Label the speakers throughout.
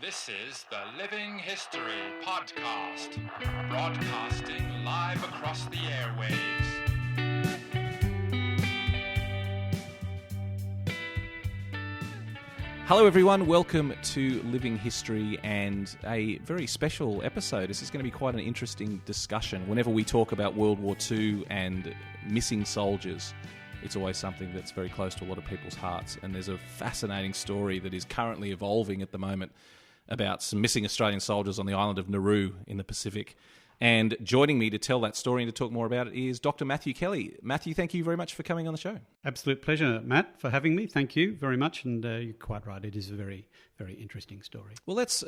Speaker 1: This is the Living History Podcast, broadcasting live across the airwaves.
Speaker 2: Hello everyone, welcome to Living History and a very special episode. This is going to be quite an interesting discussion. Whenever we talk about World War II and missing soldiers, it's always something that's very close to a lot of people's hearts, and there's a fascinating story that is currently evolving at the moment about some missing Australian soldiers on the island of Nauru in the Pacific. And joining me to tell that story and to talk more about it is Dr. Matthew Kelly. Matthew, thank you very much for coming on the show.
Speaker 3: Absolute pleasure, Matt, for having me. Thank you very much. And you're quite right. It is a very, very interesting story.
Speaker 2: Well, let's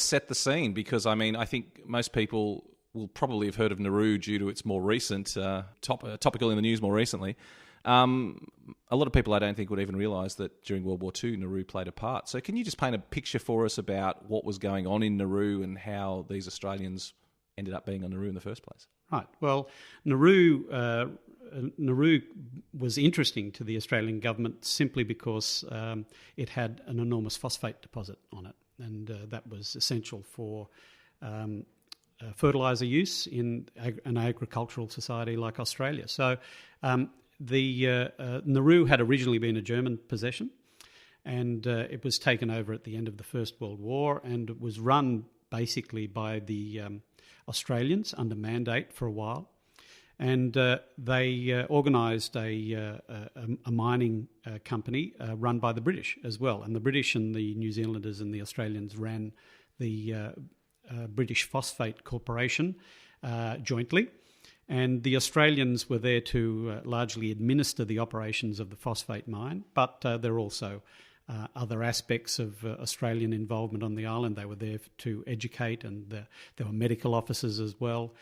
Speaker 2: set the scene, because I think most people will probably have heard of Nauru due to its more recent topical in the news more recently. A lot of people, I don't think, would even realise that during World War II, Nauru played a part. So can you just paint a picture for us about what was going on in Nauru and how these Australians ended up being on Nauru in the first place?
Speaker 3: Right. Well, Nauru was interesting to the Australian government simply because it had an enormous phosphate deposit on it, and that was essential for fertiliser use in an agricultural society like Australia. So Nauru had originally been a German possession, and it was taken over at the end of the First World War, and it was run basically by the Australians under mandate for a while. And they organised a mining company run by the British as well. And the British and the New Zealanders and the Australians ran the British Phosphate Corporation jointly. And the Australians were there to largely administer the operations of the phosphate mine, but there were also other aspects of Australian involvement on the island. They were there to educate, and there were medical officers as well.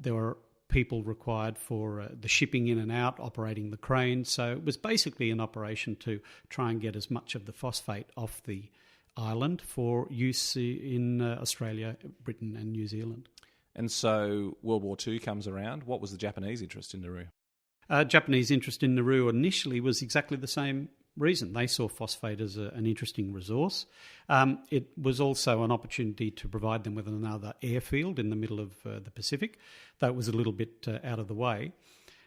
Speaker 3: There were people required for the shipping in and out, operating the cranes. So it was basically an operation to try and get as much of the phosphate off the island for use in Australia, Britain and New Zealand.
Speaker 2: And so World War II comes around. What was the Japanese interest in Nauru?
Speaker 3: Japanese interest in Nauru initially was exactly the same reason. They saw phosphate as an interesting resource. It was also an opportunity to provide them with another airfield in the middle of the Pacific, though it was a little bit out of the way.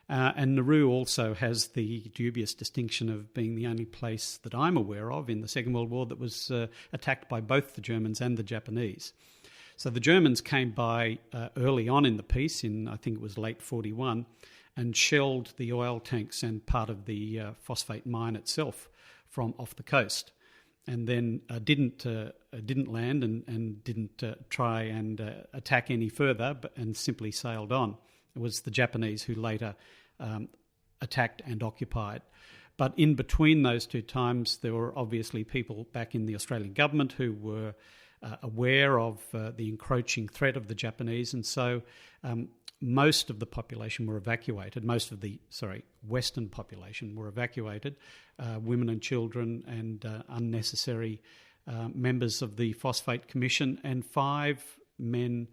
Speaker 3: And Nauru also has the dubious distinction of being the only place that I'm aware of in the Second World War that was attacked by both the Germans and the Japanese. So the Germans came by early on in the peace, in I think it was late 1941, and shelled the oil tanks and part of the phosphate mine itself from off the coast, and then didn't land and didn't try and attack any further, and simply sailed on. It was the Japanese who later attacked and occupied. But in between those two times, there were obviously people back in the Australian government who were aware of the encroaching threat of the Japanese, and so most of the population were evacuated. Most of the Western population were evacuated, women and children and unnecessary members of the Phosphate Commission, and 5 men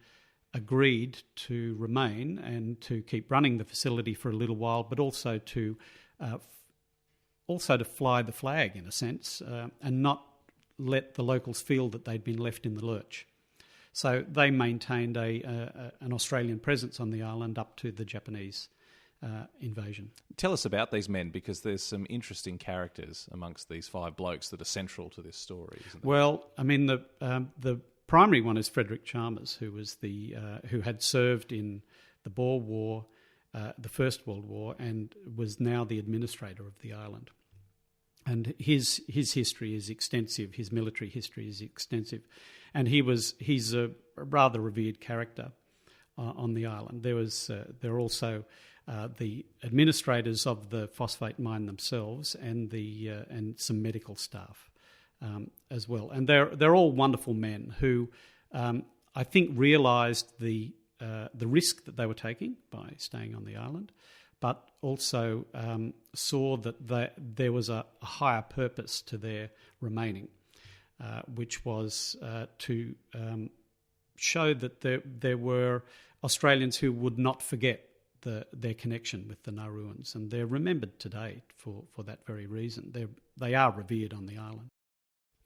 Speaker 3: agreed to remain and to keep running the facility for a little while, but also to fly the flag in a sense, and not let the locals feel that they'd been left in the lurch. So they maintained an Australian presence on the island up to the Japanese invasion.
Speaker 2: Tell us about these men, because there's some interesting characters amongst these 5 blokes that are central to this story, isn't there?
Speaker 3: Well, I mean, the primary one is Frederick Chalmers, who was who had served in the Boer War, the First World War, and was now the administrator of the island. And his history is extensive. His military history is extensive, and he's a rather revered character on the island. There are also the administrators of the phosphate mine themselves, and some medical staff as well. And they're all wonderful men who I think realised the risk that they were taking by staying on the island, but also saw that there was a higher purpose to their remaining, which was to show that there were Australians who would not forget their connection with the Nauruans, and they're remembered today for that very reason. They are revered on the island.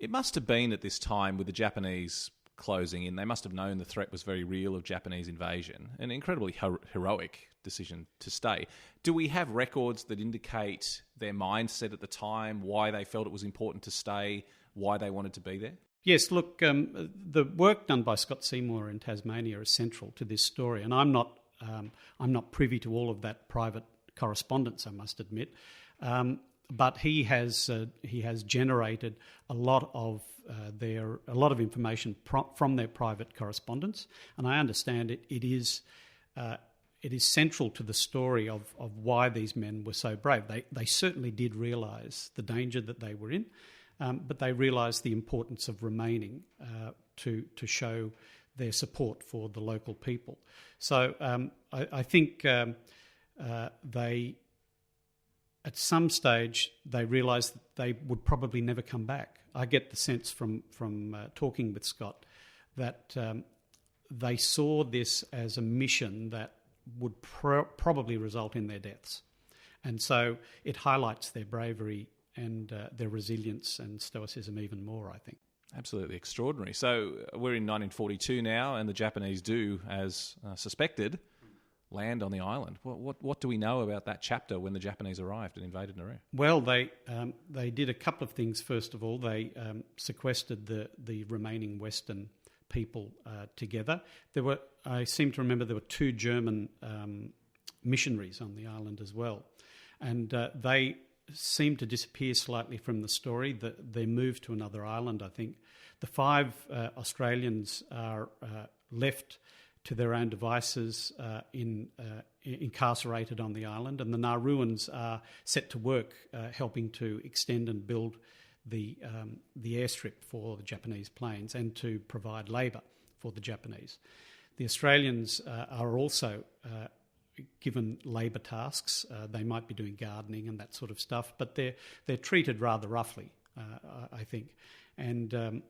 Speaker 2: It must have been at this time with the Japanese closing in, they must have known the threat was very real of Japanese invasion, an incredibly heroic decision to stay. Do we have records that indicate their mindset at the time, why they felt it was important to stay, why they wanted to be there?
Speaker 3: Yes, look, the work done by Scott Seymour in Tasmania is central to this story, and I'm not privy to all of that private correspondence, I must admit, but he has generated a lot of information from their private correspondence, and I understand it is central to the story of why these men were so brave. They certainly did realise the danger that they were in, but they realised the importance of remaining to show their support for the local people. So I think they, at some stage, they realised that they would probably never come back. I get the sense from talking with Scott that they saw this as a mission that would probably result in their deaths. And so it highlights their bravery and their resilience and stoicism even more, I think.
Speaker 2: Absolutely extraordinary. So we're in 1942 now, and the Japanese do, as suspected, land on the island. What do we know about that chapter when the Japanese arrived and invaded Nauru?
Speaker 3: Well, they did a couple of things. First of all, they sequestered the remaining Western people together. I seem to remember there were 2 German missionaries on the island as well, and they seemed to disappear slightly from the story. They moved to another island, I think. The 5 Australians are left to their own devices, incarcerated on the island, and the Nauruans are set to work helping to extend and build the airstrip for the Japanese planes and to provide labour for the Japanese. The Australians are also given labour tasks. They might be doing gardening and that sort of stuff, but they're treated rather roughly, I think, and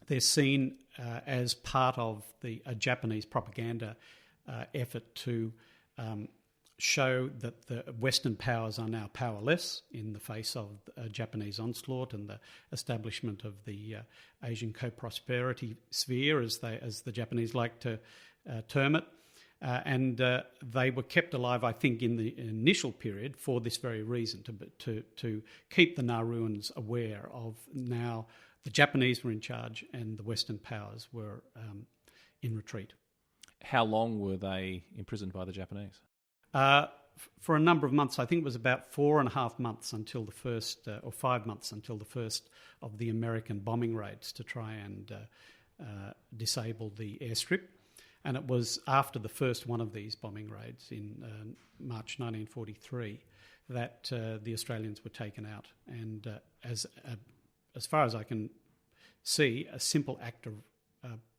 Speaker 3: they're seen as part of a Japanese propaganda effort to show that the Western powers are now powerless in the face of Japanese onslaught and the establishment of the Asian co-prosperity sphere, as the Japanese like to term it. And they were kept alive, I think, in the initial period for this very reason, to keep the Nauruans aware of now the Japanese were in charge and the Western powers were in retreat.
Speaker 2: How long were they imprisoned by the Japanese?
Speaker 3: For a number of months. I think it was about 4.5 months until the first, or 5 months until the first of the American bombing raids to try and disable the airstrip. And it was after the first one of these bombing raids in March 1943 that the Australians were taken out. And as far as I can see, a simple act of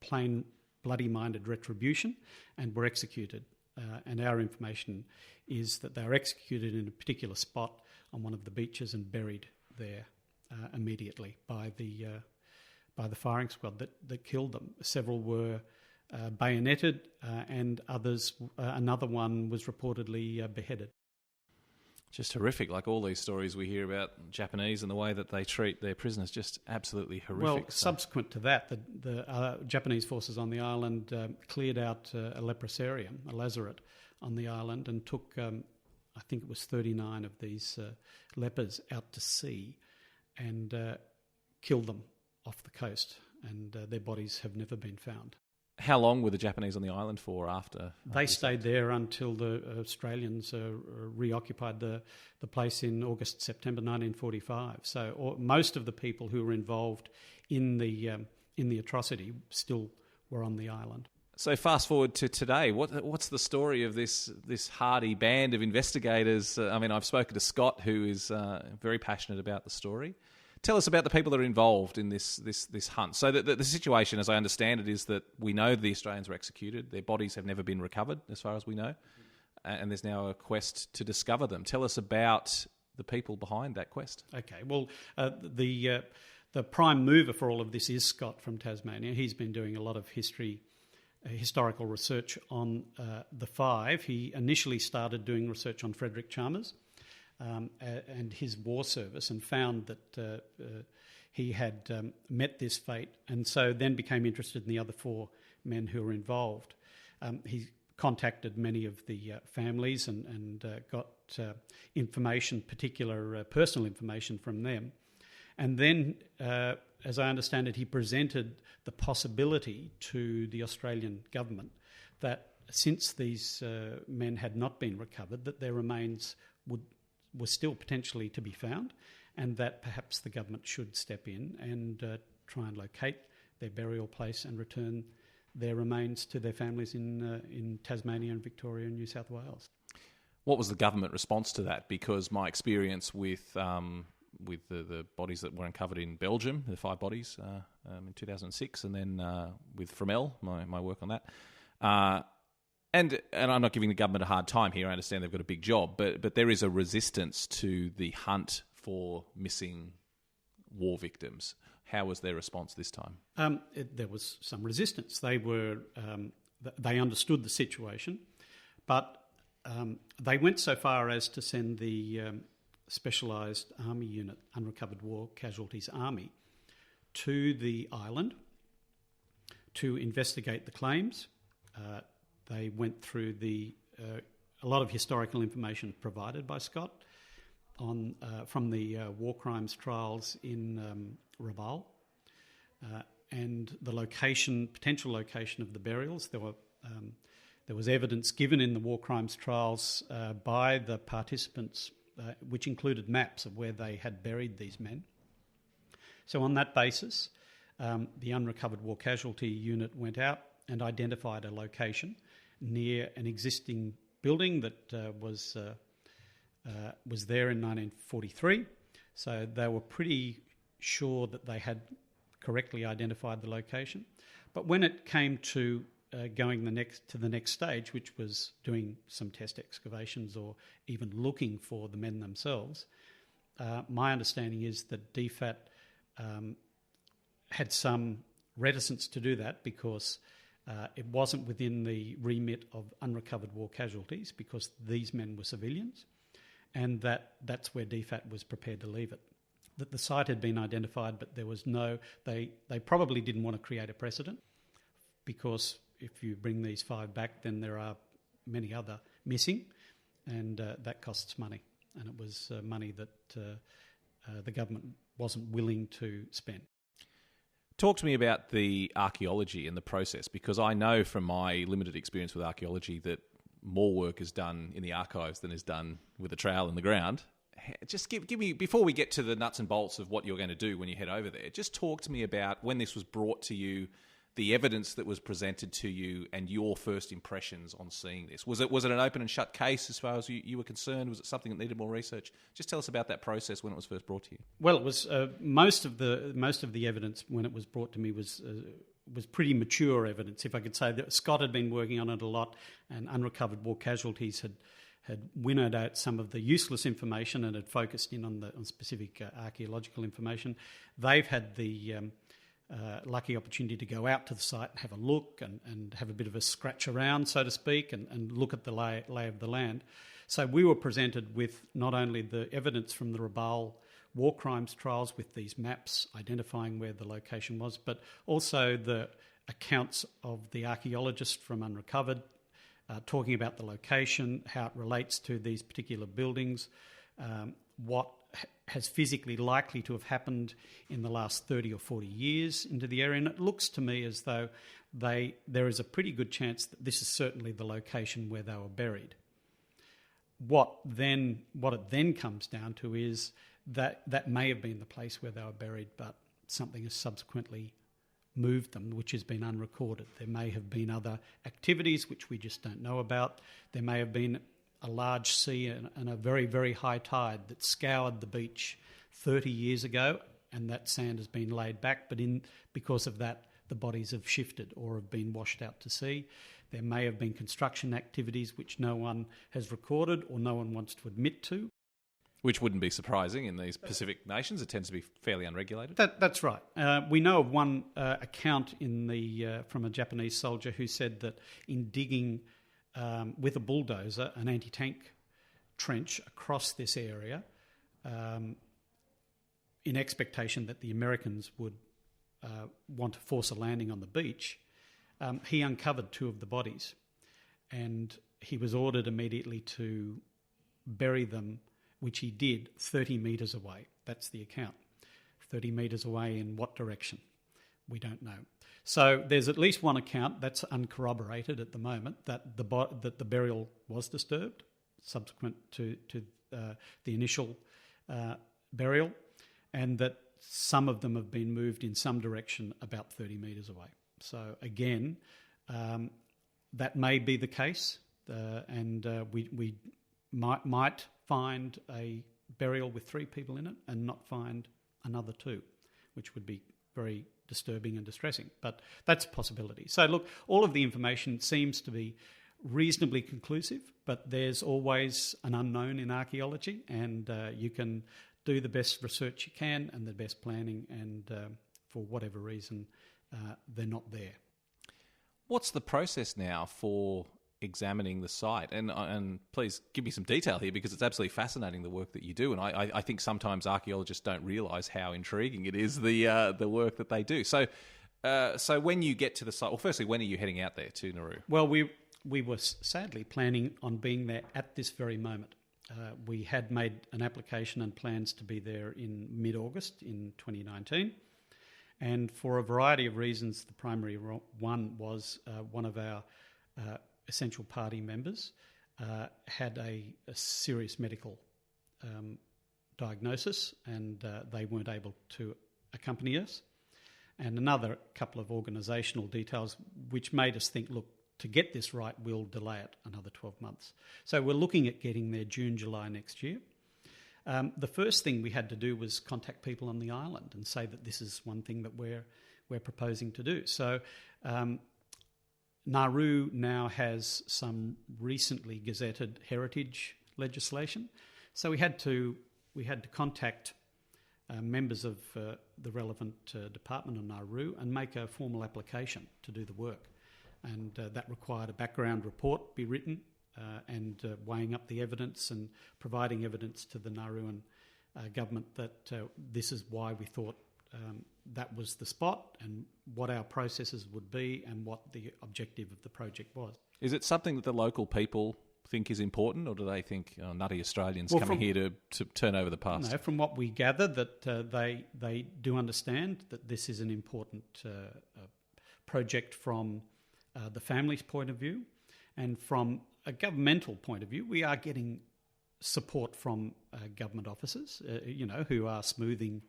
Speaker 3: plain bloody-minded retribution, and were executed. And our information is that they were executed in a particular spot on one of the beaches and buried there immediately by the firing squad that killed them. Several were bayoneted, and others. Another one was reportedly beheaded.
Speaker 2: Just horrific, like all these stories we hear about Japanese and the way that they treat their prisoners, just absolutely horrific.
Speaker 3: Well, subsequent to that, the Japanese forces on the island cleared out a leprosarium, a lazaret on the island, and took, I think it was 39 of these lepers out to sea and killed them off the coast, and their bodies have never been found.
Speaker 2: How long were the Japanese on the island for after?
Speaker 3: They stayed there until the Australians reoccupied the place in August, September 1945. So most of the people who were involved in the atrocity still were on the island.
Speaker 2: So fast forward to today, what's the story of this hardy band of investigators? I mean, I've spoken to Scott, who is very passionate about the story. Tell us about the people that are involved in this hunt. So the situation, as I understand it, is that we know the Australians were executed. Their bodies have never been recovered, as far as we know. And there's now a quest to discover them. Tell us about the people behind that quest. Okay.
Speaker 3: Well, the prime mover for all of this is Scott from Tasmania. He's been doing a lot of historical research on the 5. He initially started doing research on Frederick Chalmers, and his war service, and found that he had met this fate, and so then became interested in the other 4 men who were involved. He contacted many of the families and got information, particular personal information from them. And then, as I understand it, he presented the possibility to the Australian government that since these men had not been recovered, that their remains were still potentially to be found, and that perhaps the government should step in and try and locate their burial place and return their remains to their families in Tasmania and Victoria and New South Wales.
Speaker 2: What was the government response to that? Because my experience with the bodies that were uncovered in Belgium, the 5 bodies in 2006, and then with Fromelles, my work on that. And I'm not giving the government a hard time here. I understand they've got a big job, but there is a resistance to the hunt for missing war victims. How was their response this time?
Speaker 3: There was some resistance. They understood the situation, but they went so far as to send the Specialised Army Unit, Unrecovered War Casualties Army, to the island to investigate the claims. They went through a lot of historical information provided by Scott from the war crimes trials in Rabaul, and the potential location of the burials. There was evidence given in the war crimes trials by the participants, which included maps of where they had buried these men. So on that basis, the Unrecovered War Casualty Unit went out and identified a location near an existing building that was there in 1943. So they were pretty sure that they had correctly identified the location. But when it came to going to the next stage, which was doing some test excavations or even looking for the men themselves, my understanding is that DFAT had some reticence to do that because it wasn't within the remit of unrecovered war casualties, because these men were civilians, and that's where DFAT was prepared to leave it. That the site had been identified, but there was they probably didn't want to create a precedent, because if you bring these 5 back, then there are many other missing, and that costs money, and it was money that the government wasn't willing to spend.
Speaker 2: Talk to me about the archaeology and the process, because I know from my limited experience with archaeology that more work is done in the archives than is done with a trowel in the ground. Just give me, before we get to the nuts and bolts of what you're going to do when you head over there, just talk to me about when this was brought to you, the evidence that was presented to you, and your first impressions on seeing this. Was it an open and shut case as far as you were concerned? Was it something that needed more research? Just tell us about that process when it was first brought to you. Well,
Speaker 3: it was most of the evidence when it was brought to me was pretty mature evidence, if I could say. That Scott had been working on it a lot, and Unrecovered War Casualties had winnowed out some of the useless information and had focused in on specific archaeological information. They've had the lucky opportunity to go out to the site and have a look and have a bit of a scratch around, so to speak, and look at the lay of the land. So we were presented with not only the evidence from the Rabaul war crimes trials with these maps identifying where the location was, but also the accounts of the archaeologist from Unrecovered, talking about the location, how it relates to these particular buildings, what has physically likely to have happened in the last 30 or 40 years into the area. And it looks to me as though there is a pretty good chance that this is certainly the location where they were buried. What it then comes down to is that may have been the place where they were buried, but something has subsequently moved them, which has been unrecorded. There may have been other activities which we just don't know about. There may have been a large sea and a very, very high tide that scoured the beach 30 years ago, and that sand has been laid back, but because of that, the bodies have shifted or have been washed out to sea. There may have been construction activities which no one has recorded or no one wants to admit to.
Speaker 2: Which wouldn't be surprising in these Pacific nations. It tends to be fairly unregulated.
Speaker 3: That's right. We know of one account from a Japanese soldier who said that in digging with a bulldozer, an anti-tank trench across this area in expectation that the Americans would want to force a landing on the beach, he uncovered 2 of the bodies, and he was ordered immediately to bury them, which he did 30 metres away. That's the account. 30 metres away in what direction? We don't know. So there's at least one account that's uncorroborated at the moment that the burial was disturbed subsequent to the initial burial, and that some of them have been moved in some direction about 30 metres away. So again, that may be the case, and we might find a burial with 3 people in it and not find another 2, which would be very disturbing and distressing. But that's a possibility. So look, all of the information seems to be reasonably conclusive, but there's always an unknown in archaeology, and you can do the best research you can and the best planning, and for whatever reason, they're not there.
Speaker 2: What's the process now for examining the site? And please give me some detail here, because it's absolutely fascinating, the work that you do. And I think sometimes archaeologists don't realise how intriguing it is, the work that they do. So when you get to the site, well, firstly, when are you heading out there to Nauru?
Speaker 3: Well, we were sadly planning on being there at this very moment. We had made an application and plans to be there in mid-August in 2019. And for a variety of reasons, the primary one was one of our essential party members had a serious medical diagnosis, and they weren't able to accompany us. And another couple of organisational details which made us think, look, to get this right, we'll delay it another 12 months. So we're looking at getting there June, July next year. The first thing we had to do was contact people on the island and say that this is one thing that we're proposing to do. So Nauru now has some recently gazetted heritage legislation. So we had to contact members of the relevant department of Nauru and make a formal application to do the work. And that required a background report be written and weighing up the evidence and providing evidence to the Nauruan government that this is why we thought that was the spot and what our processes would be and what the objective of the project was.
Speaker 2: Is it something that the local people think is important, or do they think nutty Australians coming here to turn over the past?
Speaker 3: No, from what we gather, that they do understand that this is an important project from the family's point of view, and from a governmental point of view, we are getting support from government officers, who are smoothing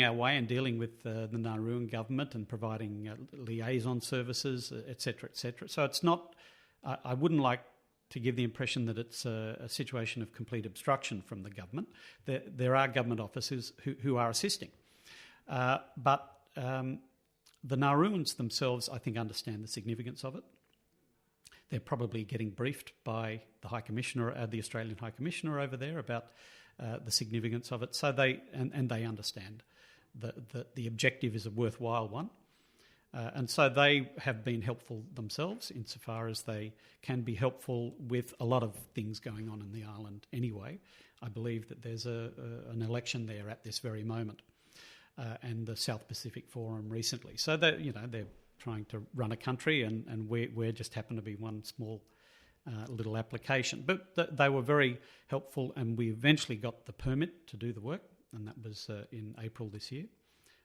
Speaker 3: our way and dealing with the Nauruan government and providing liaison services, etc., etc. So it's not. I wouldn't like to give the impression that it's a situation of complete obstruction from the government. There are government officers who are assisting, but the Nauruans themselves, I think, understand the significance of it. They're probably getting briefed by the High Commissioner, the Australian High Commissioner over there, about the significance of it. So they understand that the objective is a worthwhile one. And so they have been helpful themselves insofar as they can be helpful with a lot of things going on in the island anyway. I believe that there's an election there at this very moment, and the South Pacific Forum recently. So they're trying to run a country, and we just happen to be one small little application. But they were very helpful, and we eventually got the permit to do the work, and that was in April this year.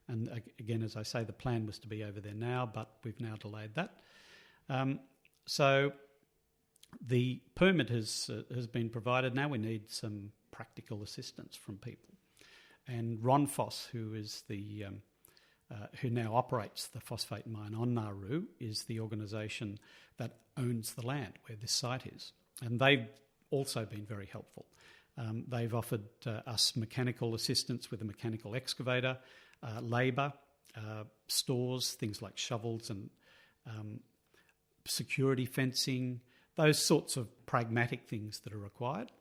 Speaker 3: And again, as I say, the plan was to be over there now, but we've now delayed that. So the permit has been provided. Now we need some practical assistance from people. And RONFOS, who is who now operates the phosphate mine on Nauru, is the organisation that owns the land where this site is. And they've also been very helpful. They've offered us mechanical assistance with a mechanical excavator, labour, stores, things like shovels and security fencing, those sorts of pragmatic things that are required.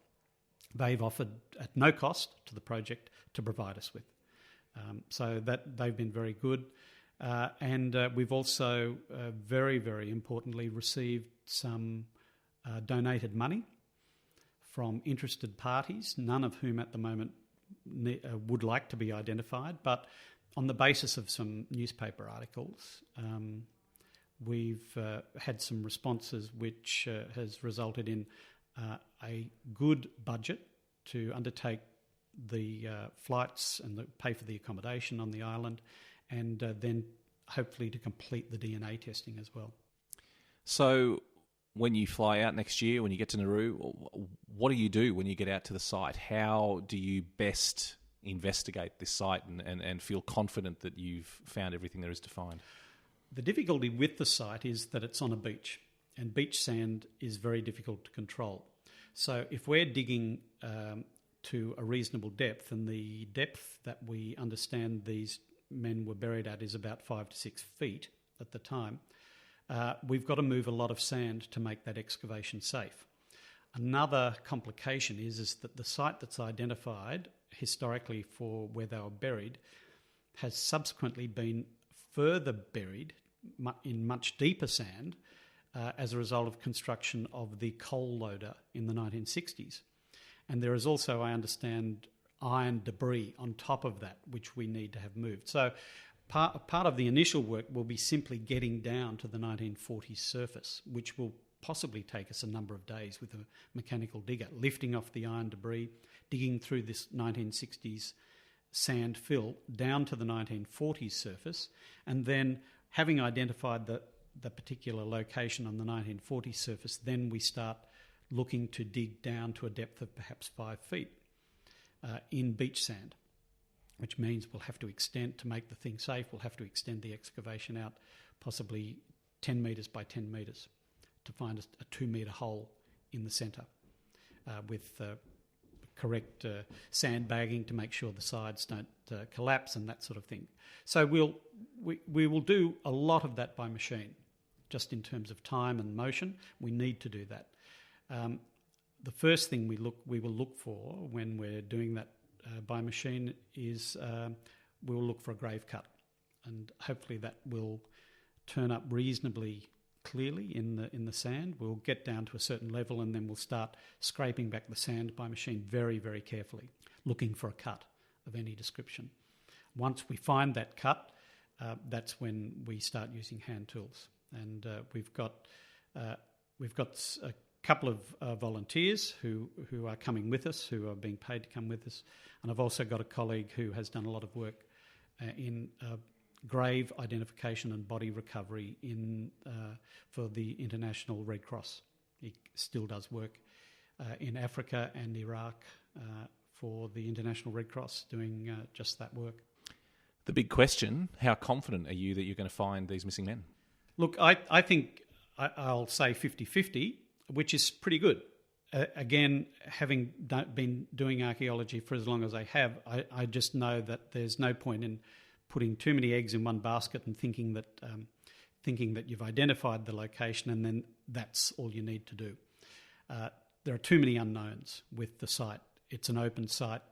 Speaker 3: They've offered at no cost to the project to provide us with. So that they've been very good. And we've also, very, very importantly, received some donated money from interested parties, none of whom at the moment would like to be identified, but on the basis of some newspaper articles, we've had some responses which has resulted in a good budget to undertake the flights and pay for the accommodation on the island, and then hopefully to complete the DNA testing as well.
Speaker 2: So when you fly out next year, when you get to Nauru, what do you do when you get out to the site? How do you best investigate this site and feel confident that you've found everything there is to find?
Speaker 3: The difficulty with the site is that it's on a beach, and beach sand is very difficult to control. So if we're digging to a reasonable depth, and the depth that we understand these men were buried at is about 5 to 6 feet at the time, we've got to move a lot of sand to make that excavation safe. Another complication is that the site that's identified historically for where they were buried has subsequently been further buried in much deeper sand as a result of construction of the coal loader in the 1960s. And there is also, I understand, iron debris on top of that, which we need to have moved. So part of the initial work will be simply getting down to the 1940s surface, which will possibly take us a number of days with a mechanical digger, lifting off the iron debris, digging through this 1960s sand fill down to the 1940s surface, and then having identified the particular location on the 1940s surface, then we start looking to dig down to a depth of perhaps 5 feet in beach sand, which means we'll have to extend, to make the thing safe, we'll have to extend the excavation out possibly 10 metres by 10 metres to find a 2 metre hole in the centre with correct sandbagging to make sure the sides don't collapse and that sort of thing. So we will do a lot of that by machine, just in terms of time and motion. We need to do that. The first thing we will look for when we're doing that by machine is we'll look for a grave cut, and hopefully that will turn up reasonably clearly in the sand. We'll get down to a certain level, and then we'll start scraping back the sand by machine very, very carefully, looking for a cut of any description. Once we find that cut, that's when we start using hand tools, and we've got a couple of volunteers who are coming with us, who are being paid to come with us, and I've also got a colleague who has done a lot of work in grave identification and body recovery for the International Red Cross. He still does work in Africa and Iraq for the International Red Cross, doing just that work.
Speaker 2: The big question, how confident are you that you're going to find these missing men?
Speaker 3: Look, I think I'll say 50-50, which is pretty good. Again, having been doing archaeology for as long as I have, I just know that there's no point in putting too many eggs in one basket and thinking that you've identified the location and then that's all you need to do. There are too many unknowns with the site. It's an open site.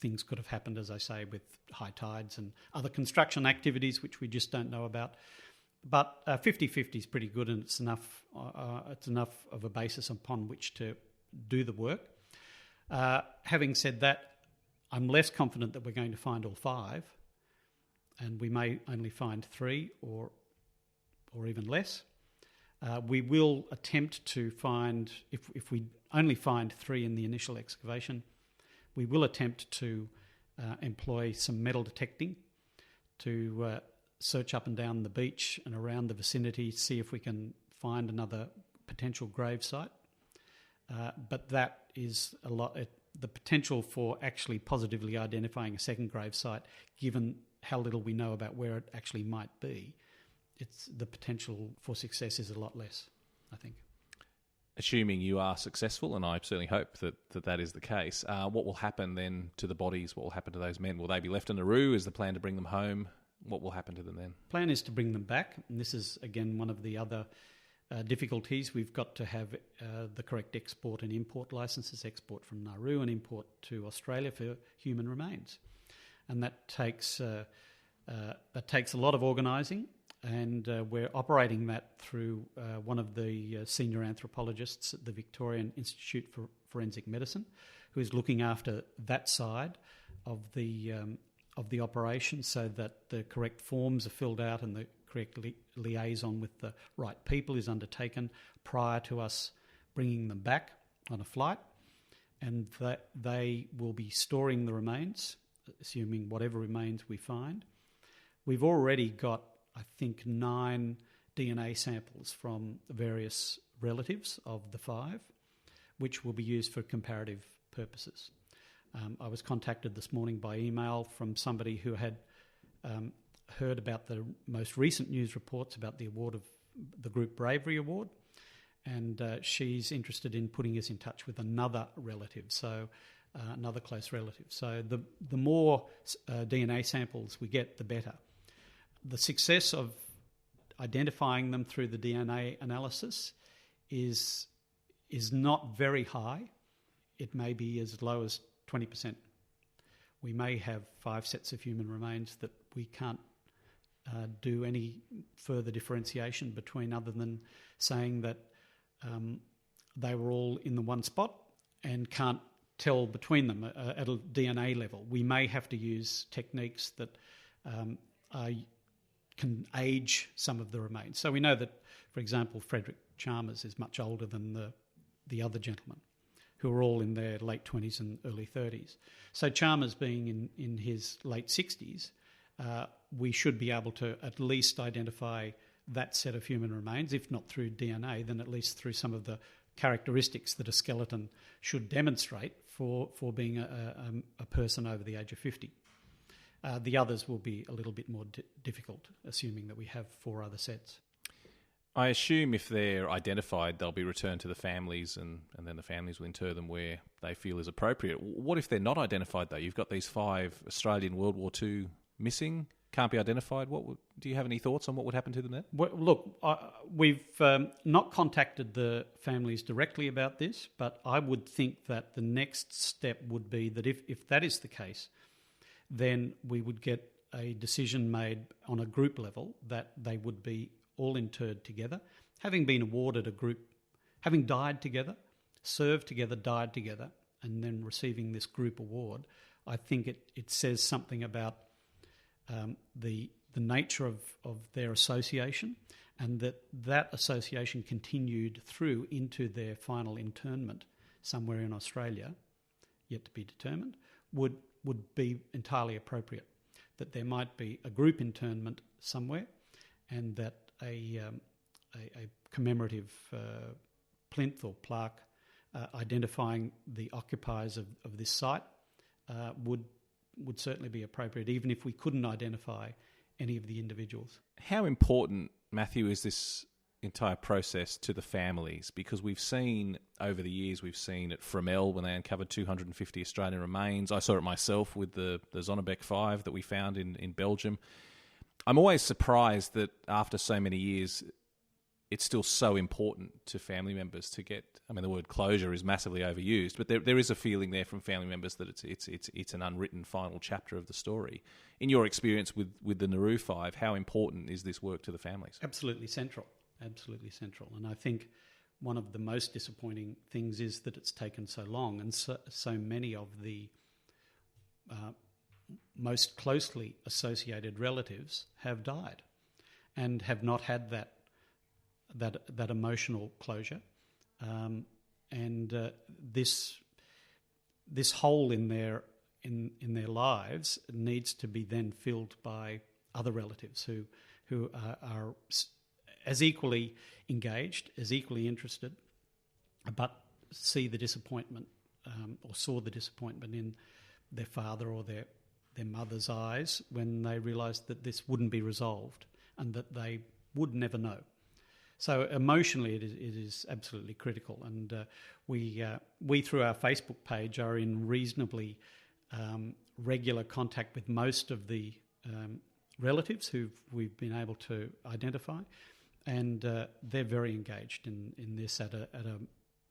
Speaker 3: Things could have happened, as I say, with high tides and other construction activities which we just don't know about. But 50-50 is pretty good, and it's enough of a basis upon which to do the work. Having said that, I'm less confident that we're going to find all 5, and we may only find 3 or even less. We will attempt to find, if we only find 3 in the initial excavation, we will attempt to employ some metal detecting to search up and down the beach and around the vicinity, see if we can find another potential grave site. But that is a lot. The potential for actually positively identifying a second grave site, given how little we know about where it actually might be, the potential for success is a lot less, I think.
Speaker 2: Assuming you are successful, and I certainly hope that is the case, what will happen then to the bodies? What will happen to those men? Will they be left in Nauru? Is the plan to bring them home? What will happen to them then?
Speaker 3: Plan is to bring them back. And this is, again, one of the other difficulties. We've got to have the correct export and import licences, export from Nauru and import to Australia for human remains. And that takes a lot of organising, and we're operating that through one of the senior anthropologists at the Victorian Institute Forensic Medicine, who is looking after that side of the operation, so that the correct forms are filled out and the correct liaison with the right people is undertaken prior to us bringing them back on a flight, and that they will be storing the remains, assuming whatever remains we find. We've already got, I think, 9 DNA samples from various relatives of the 5, which will be used for comparative purposes. I was contacted this morning by email from somebody who had heard about the most recent news reports about the award of the Group Bravery Award, and she's interested in putting us in touch with another relative, so another close relative. So the more DNA samples we get, the better. The success of identifying them through the DNA analysis is not very high. It may be as low as 20%. We may have 5 sets of human remains that we can't do any further differentiation between, other than saying that they were all in the one spot and can't tell between them at a DNA level. We may have to use techniques that can age some of the remains. So we know that, for example, Frederick Chalmers is much older than the other gentlemen, who are all in their late 20s and early 30s. So Chalmers being in his late 60s, we should be able to at least identify that set of human remains, if not through DNA, then at least through some of the characteristics that a skeleton should demonstrate for being a person over the age of 50. The others will be a little bit more difficult, assuming that we have 4 other sets.
Speaker 2: I assume if they're identified, they'll be returned to the families, and then the families will inter them where they feel is appropriate. What if they're not identified, though? You've got these 5 Australian World War II missing, can't be identified. Do you have any thoughts on what would happen to them there?
Speaker 3: Well, look, we've not contacted the families directly about this, but I would think that the next step would be that if that is the case, then we would get a decision made on a group level that they would be all interred together, having been awarded a group, having died together, served together, died together, and then receiving this group award. I think it says something about the nature of their association, and that association continued through into their final internment somewhere in Australia, yet to be determined, would be entirely appropriate. That there might be a group internment somewhere, and that a commemorative plinth or plaque identifying the occupiers of this site would certainly be appropriate, even if we couldn't identify any of the individuals.
Speaker 2: How important, Matthew, is this entire process to the families? Because we've seen over the years, we've seen at Fromelles when they uncovered 250 Australian remains. I saw it myself with the Zonnebeke 5 that we found in Belgium. I'm always surprised that after so many years, it's still so important to family members to get. I mean, the word closure is massively overused, but there is a feeling there from family members that it's an unwritten final chapter of the story. In your experience with the Nauru 5, how important is this work to the families?
Speaker 3: Absolutely central. And I think one of the most disappointing things is that it's taken so long, and so many of the most closely associated relatives have died and have not had that emotional closure, and this hole in their lives needs to be then filled by other relatives who are as equally engaged, as equally interested, but see the disappointment or saw the disappointment in their father or their mother's eyes when they realised that this wouldn't be resolved and that they would never know. So emotionally, it is absolutely critical, and we through our Facebook page are in reasonably regular contact with most of the relatives who we've been able to identify, and they're very engaged in this at an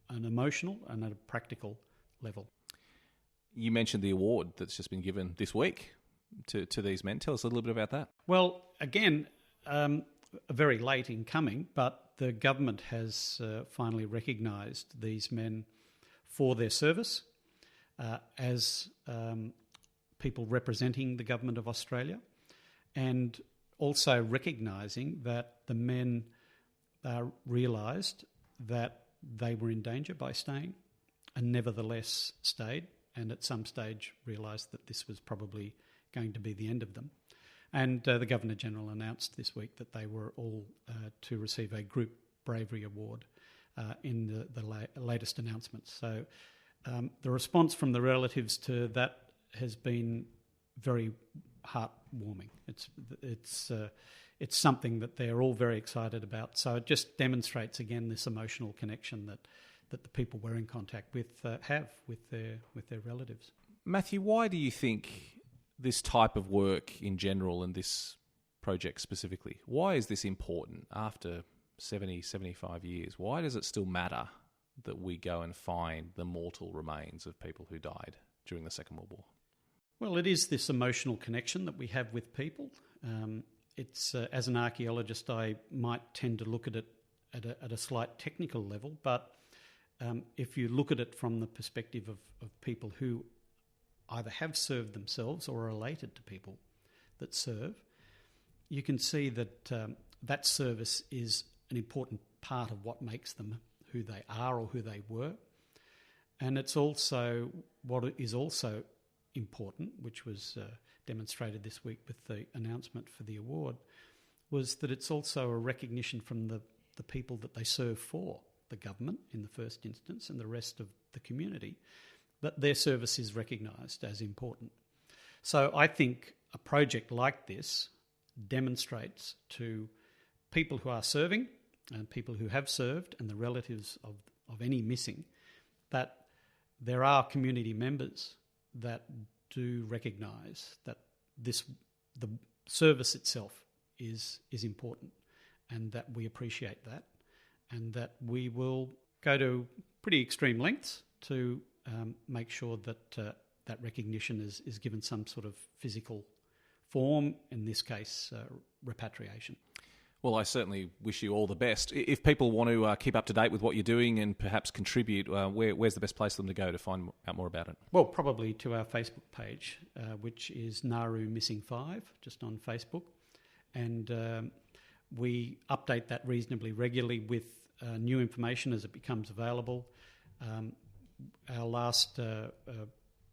Speaker 3: emotional and at a practical level.
Speaker 2: You mentioned the award that's just been given this week to these men. Tell us a little bit about that.
Speaker 3: Well, again, very late in coming, but the government has finally recognised these men for their service as people representing the Government of Australia, and also recognising that the men realised that they were in danger by staying, and nevertheless stayed, and at some stage realised that this was probably going to be the end of them. And the Governor General announced this week that they were all to receive a Group Bravery Award in the latest announcements. So the response from the relatives to that has been very heartwarming. It's something that they're all very excited about. So it just demonstrates again this emotional connection that the people we're in contact with have with their relatives.
Speaker 2: Matthew, why do you think this type of work in general and this project specifically, why is this important after 70, 75 years? Why does it still matter that we go and find the mortal remains of people who died during the Second World War?
Speaker 3: Well, it is this emotional connection that we have with people. It's as an archaeologist, I might tend to look at it at a slight technical level, but if you look at it from the perspective of people who either have served themselves or are related to people that serve, you can see that that service is an important part of what makes them who they are or who they were. And it's also what is also important, which was demonstrated this week with the announcement for the award, was that it's also a recognition from the people that they serve for, the government in the first instance and the rest of the community, that their service is recognised as important. So I think a project like this demonstrates to people who are serving and people who have served and the relatives of any missing that there are community members that do recognise that the service itself is important, and that we appreciate that, and that we will go to pretty extreme lengths to make sure that that recognition is given some sort of physical form, in this case, repatriation.
Speaker 2: Well, I certainly wish you all the best. If people want to keep up to date with what you're doing and perhaps contribute, where's the best place for them to go to find out more about it?
Speaker 3: Well, probably to our Facebook page, which is Nauru Missing 5, just on Facebook. And we update that reasonably regularly with new information as it becomes available. Our last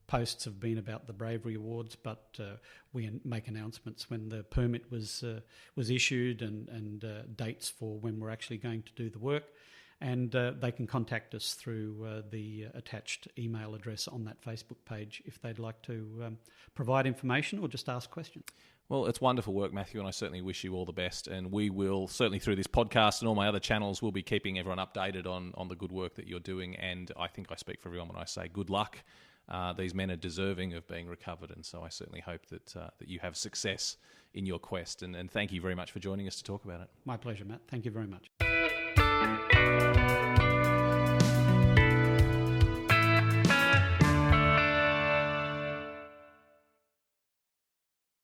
Speaker 3: posts have been about the Bravery Awards, but we make announcements when the permit was issued and dates for when we're actually going to do the work. And they can contact us through the attached email address on that Facebook page if they'd like to provide information or just ask questions.
Speaker 2: Well, it's wonderful work, Matthew, and I certainly wish you all the best. And we will, certainly through this podcast and all my other channels, we'll be keeping everyone updated on the good work that you're doing. And I think I speak for everyone when I say good luck. These men are deserving of being recovered, and so I certainly hope that you have success in your quest. And thank you very much for joining us to talk about it.
Speaker 3: My pleasure, Matt. Thank you very much.